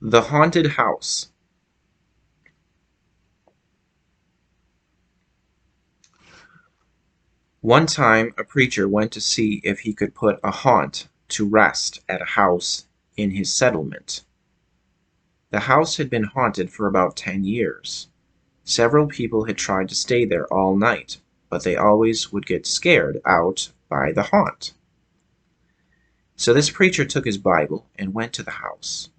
The Haunted House. One time a preacher went to see if he could put a haunt to rest at a house in his settlement. The house had been haunted for about 10 years. Several people had tried to stay there all night, but they always would get scared out by the haunt. So this preacher took his Bible and went to the house,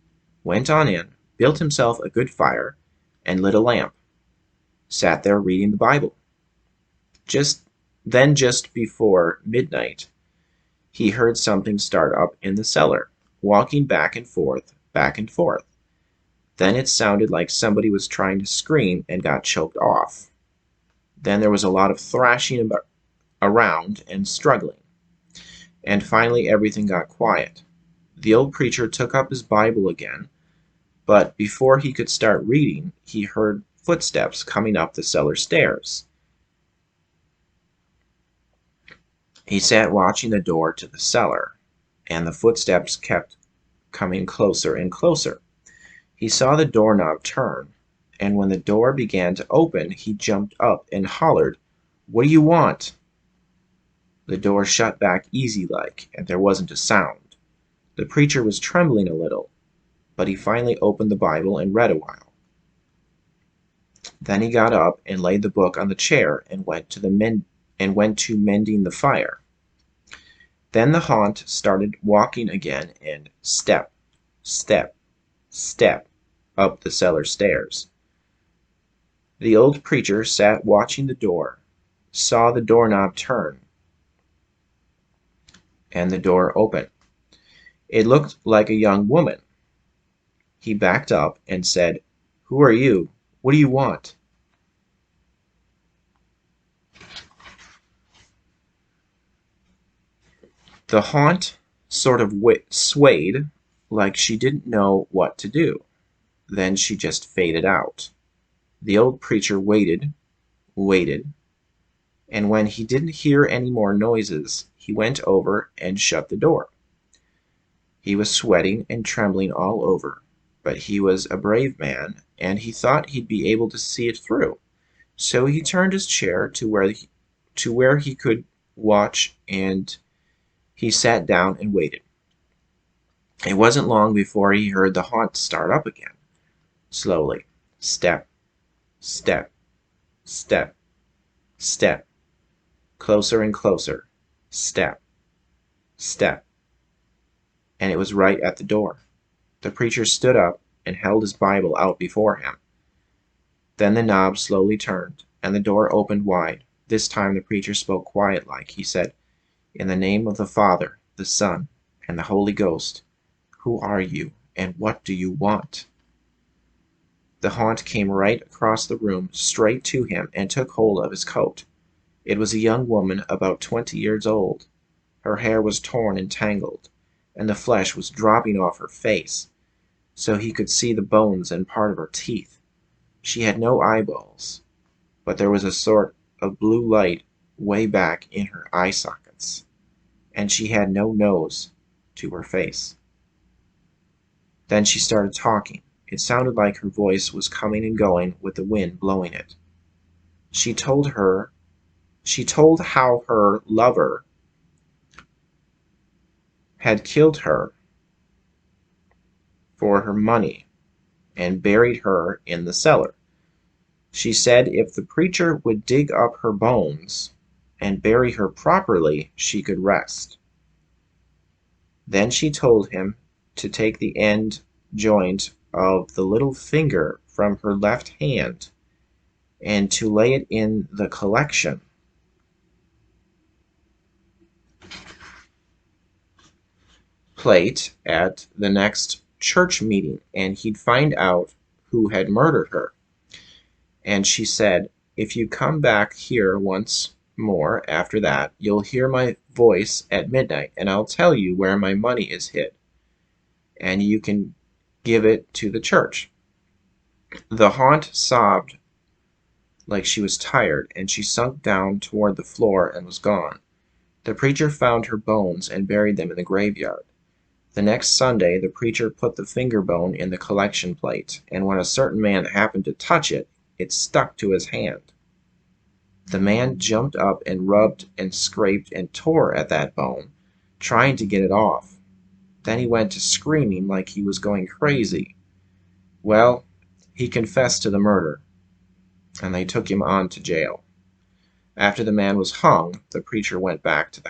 went on in, built himself a good fire, and lit a lamp, sat there reading the Bible. Just before midnight, he heard something start up in the cellar, walking back and forth, back and forth. Then it sounded like somebody was trying to scream and got choked off. Then there was a lot of thrashing around and struggling. And finally everything got quiet. The old preacher took up his Bible again, but before he could start reading, he heard footsteps coming up the cellar stairs. He sat watching the door to the cellar, and the footsteps kept coming closer and closer. He saw the doorknob turn, and when the door began to open, he jumped up and hollered, "What do you want?" The door shut back easy-like, and there wasn't a sound. The preacher was trembling a little, but he finally opened the Bible and read a while. Then he got up and laid the book on the chair and went to mending the fire. Then the haunt started walking again and step, step, step up the cellar stairs. The old preacher sat watching the door, saw the doorknob turn, and the door open. It looked like a young woman. He backed up and said, "Who are you? What do you want?" The haunt sort of swayed like she didn't know what to do. Then she just faded out. The old preacher waited, waited, and when he didn't hear any more noises, he went over and shut the door. He was sweating and trembling all over, but he was a brave man, and he thought he'd be able to see it through. So he turned his chair to where he could watch, and he sat down and waited. It wasn't long before he heard the haunt start up again, slowly. Step, step, step, step. Closer and closer. Step, step. And it was right at the door. The preacher stood up and held his Bible out before him. Then the knob slowly turned, and the door opened wide. This time the preacher spoke quiet-like. He said, "In the name of the Father, the Son, and the Holy Ghost, who are you, and what do you want?" The haunt came right across the room, straight to him, and took hold of his coat. It was a young woman about 20 years old. Her hair was torn and tangled, and the flesh was dropping off her face, so he could see the bones and part of her teeth. She had no eyeballs, but there was a sort of blue light way back in her eye sockets, and she had no nose to her face. Then she started talking. It sounded like her voice was coming and going with the wind blowing it. She told how her lover had killed her for her money and buried her in the cellar. She said if the preacher would dig up her bones and bury her properly, she could rest. Then she told him to take the end joint of the little finger from her left hand and to lay it in the collection plate at the next church meeting, and he'd find out who had murdered her. And she said, "If you come back here once more after that, you'll hear my voice at midnight, and I'll tell you where my money is hid, and you can give it to the church." The haunt sobbed like she was tired, and she sunk down toward the floor and was gone. The preacher found her bones and buried them in the graveyard. The next Sunday the preacher put the finger bone in the collection plate, and when a certain man happened to touch it, it stuck to his hand. The man jumped up and rubbed and scraped and tore at that bone, trying to get it off. Then he went to screaming like he was going crazy. Well, he confessed to the murder, and they took him on to jail. After the man was hung, the preacher went back to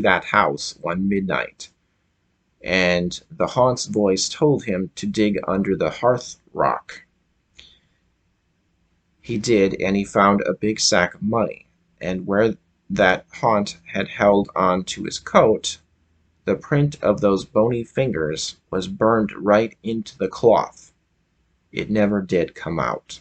that house one midnight, and the haunt's voice told him to dig under the hearth rock. He did, and he found a big sack of money, and where that haunt had held on to his coat, the print of those bony fingers was burned right into the cloth. It never did come out.